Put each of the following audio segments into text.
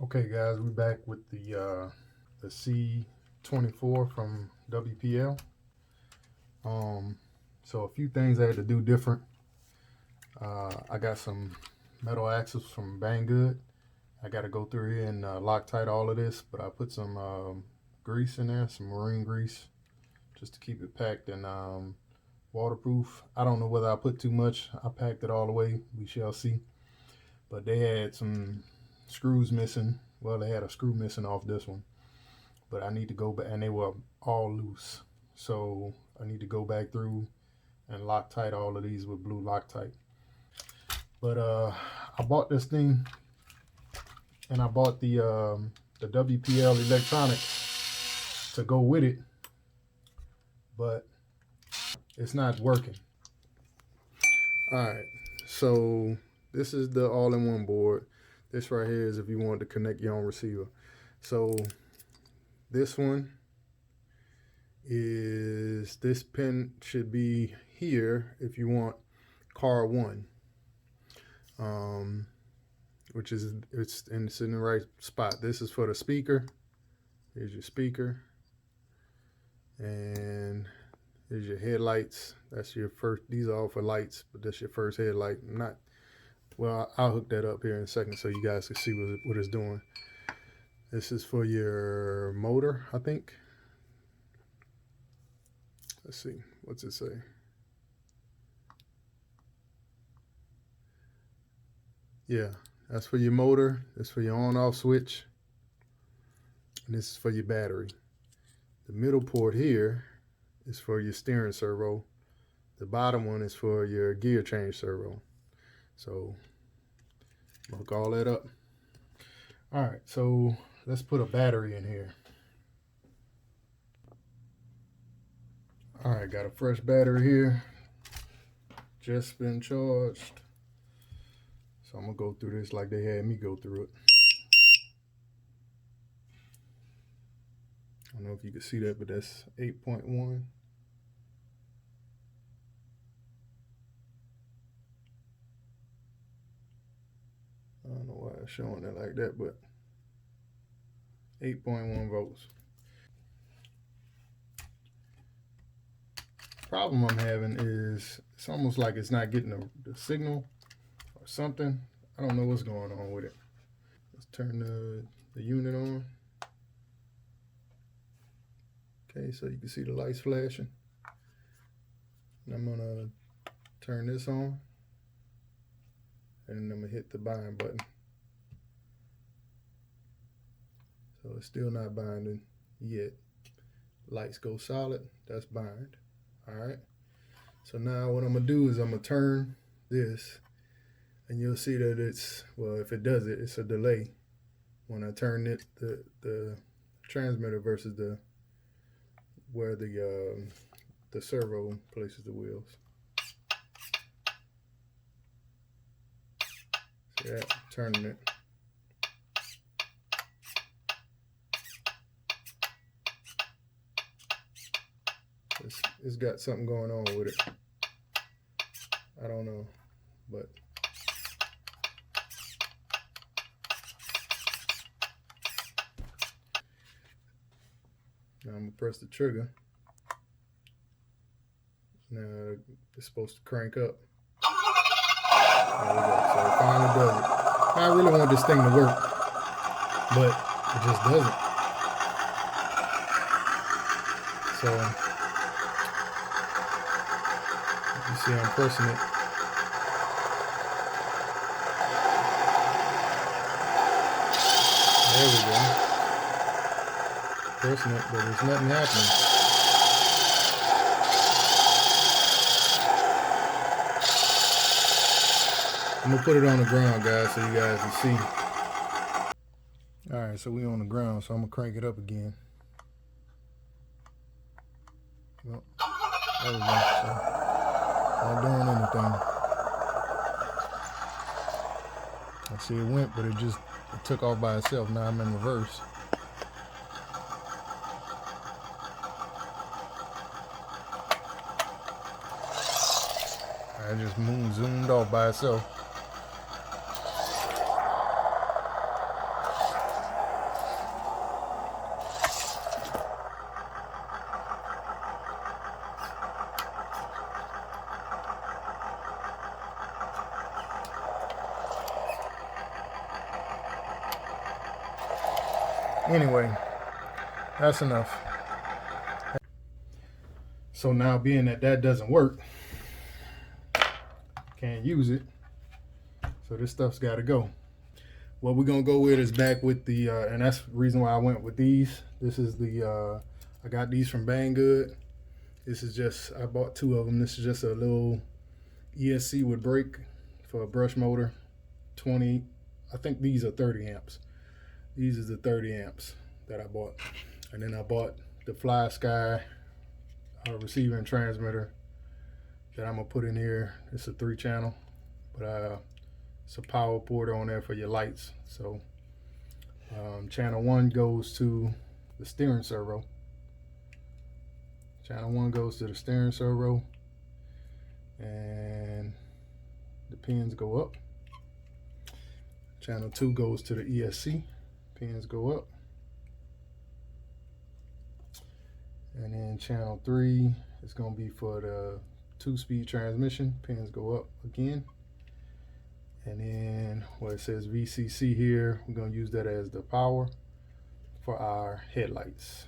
Okay, guys, we're back with the C24 from WPL. So a few things I had to do different. I got some metal axles from Banggood. I got to go through here and Loctite all of this, but I put some grease in there, some marine grease, just to keep it packed and waterproof. I don't know whether I put too much. I packed it all the way. We shall see. But they had some screws missing. Well, they had a screw missing off this one, but I need to go back, and they were all loose. So I need to go back through and Loctite all of these with blue Loctite. But I bought this thing, and I bought the WPL electronics to go with it, but it's not working. All right, so this is the all-in-one board. This right here is if you want to connect your own receiver. So this one is, this pin should be here if you want car 1, which is, it's in the right spot. This is for the speaker. Here's your speaker, and here's your headlights. That's your first, these are all for lights, but that's your first headlight. Well, I'll hook that up here in a second so you guys can see what it's doing. This is for your motor, I think. Let's see, what's it say? Yeah, that's for your motor. That's for your on-off switch. And this is for your battery. The middle port here is for your steering servo. The bottom one is for your gear change servo. So hook all that up. All right, so let's put a battery in here. All right, got a fresh battery here, just been charged. So I'm gonna go through this like they had me go through it. I don't know if you can see that, but that's 8.1. I don't know why it's showing it like that, but 8.1 volts. Problem I'm having is it's almost like it's not getting the signal or something. I don't know what's going on with it. Let's turn the unit on. Okay, so you can see the lights flashing. And I'm gonna turn this on, and I'm gonna hit the bind button. So it's still not binding yet. Lights go solid, that's bind. All right, so now what I'm gonna do is I'm gonna turn this, and you'll see that it's, well, if it does it, it's a delay when I turn it, the transmitter versus where the servo places the wheels. See that? Turning it. It's got something going on with it. I don't know, but now I'm gonna press the trigger. Now it's supposed to crank up. There we go. So it finally does it. I really want this thing to work, but it just doesn't. So you see I'm pressing it. There we go. Pressing it, but there's nothing happening. I'm gonna put it on the ground, guys, so you guys can see. All right, so we on the ground, so I'm gonna crank it up again. Well, there we go. So, not doing anything. I see it went, but it took off by itself. Now I'm in reverse. I just zoomed off by itself. Anyway, that's enough. So now, being that that doesn't work, can't use it, so this stuff's got to go. What we're gonna go with is back with the and that's the reason why I went with these. This is the I got these from Banggood. This is just, I bought 2 of them. This is just a little ESC with brake for a brush motor. 20, I think these are 30 amps. These is the 30 amps that I bought. And then I bought the Flysky receiver and transmitter that I'm gonna put in here. It's a 3-channel, but it's a power port on there for your lights. So channel 1 goes to the steering servo. Channel 1 goes to the steering servo, and the pins go up. Channel 2 goes to the ESC, pins go up. And then channel 3 is going to be for the 2-speed transmission, pins go up again. And then where it says VCC here, we're going to use that as the power for our headlights.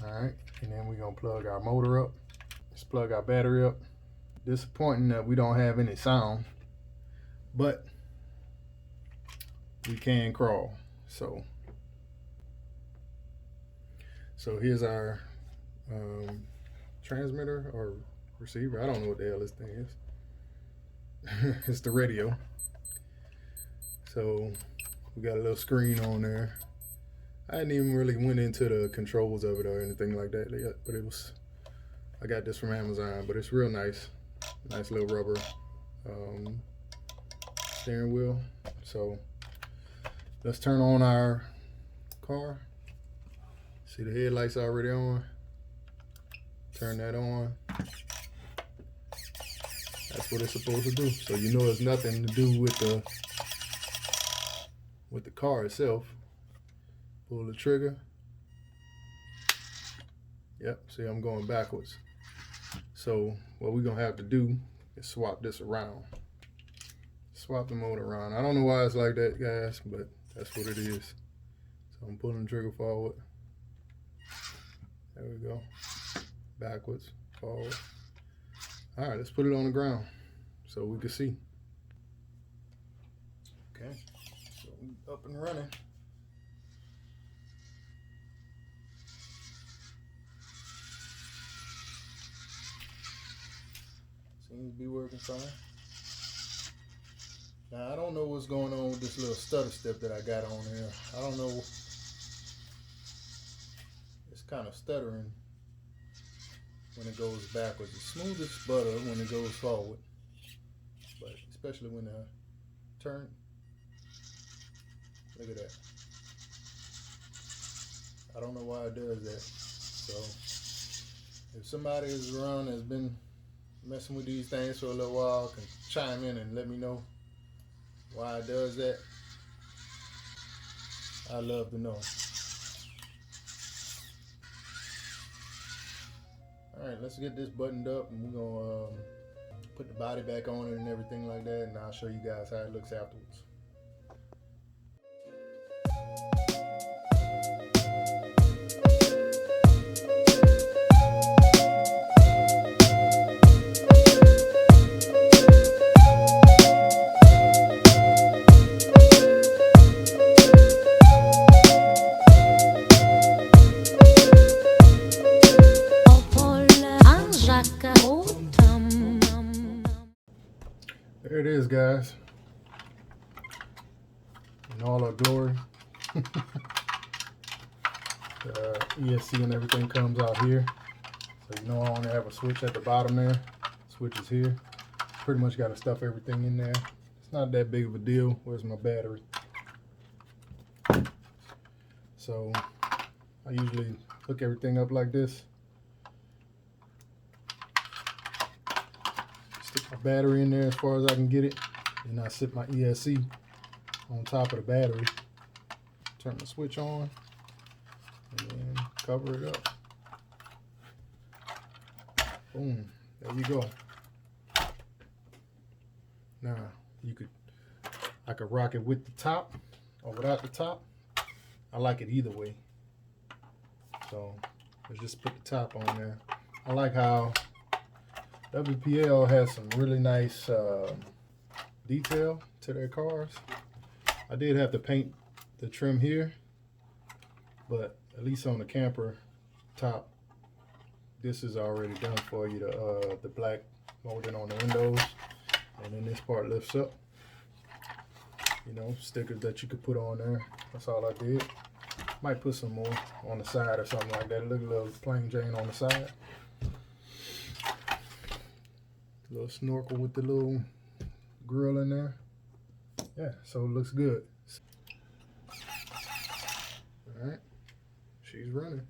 Alright, and then we're going to plug our motor up. Let's plug our battery up. Disappointing that we don't have any sound, but we can crawl. So here's our transmitter or receiver. I don't know what the hell this thing is. It's the radio. So we got a little screen on there. I hadn't even really went into the controls of it or anything like that yet, but it was, I got this from Amazon, but it's real nice. Nice little rubber steering wheel. So let's turn on our car. See the headlights already on. Turn that on. That's what it's supposed to do. So you know it's nothing to do with the car itself. Pull the trigger. Yep, see, I'm going backwards. So what we're gonna have to do is swap this around. Swap the motor around. I don't know why it's like that, guys, but that's what it is. So I'm pulling the trigger forward. There we go. Backwards, forward. All right, let's put it on the ground so we can see. Okay, so we up and running. Seems to be working fine. Now I don't know what's going on with this little stutter step that I got on here. I don't know. It's kind of stuttering when it goes backwards. It's smooth as butter when it goes forward, but especially when I turn. Look at that. I don't know why it does that. So if somebody is around that's been messing with these things for a little while, can chime in and let me know why it does that. I'd love to know. Alright, let's get this buttoned up, and we're gonna put the body back on it and everything like that, and I'll show you guys how it looks afterwards. There it is, guys, in all our glory. The ESC and everything comes out here, so you know I only have a switch at the bottom there. Switch is here. Pretty much got to stuff everything in there. It's not that big of a deal. Where's my battery? So I usually hook everything up like this. Stick my battery in there as far as I can get it. Then I sit my ESC on top of the battery. Turn the switch on and then cover it up. Boom, there you go. Now I could rock it with the top or without the top. I like it either way. So let's just put the top on there. I like how WPL has some really nice detail to their cars. I did have to paint the trim here, but at least on the camper top, this is already done for you. The black molding on the windows, and then this part lifts up. You know, stickers that you could put on there. That's all I did. Might put some more on the side or something like that. Look, a little plain Jane on the side. A little snorkel with the little grill in there. Yeah, so it looks good. All right, she's running.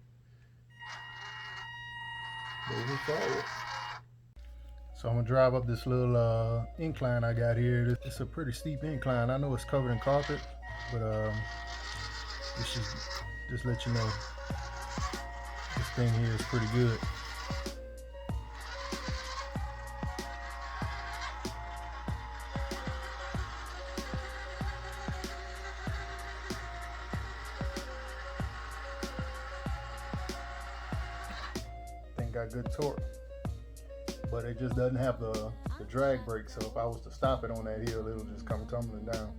Moving forward. So I'm gonna drive up this little incline I got here. It's a pretty steep incline. I know it's covered in carpet, but this is just let you know this thing here is pretty good. Thing got good torque, but it just doesn't have the drag brake, so if I was to stop it on that hill, it'll just come tumbling down.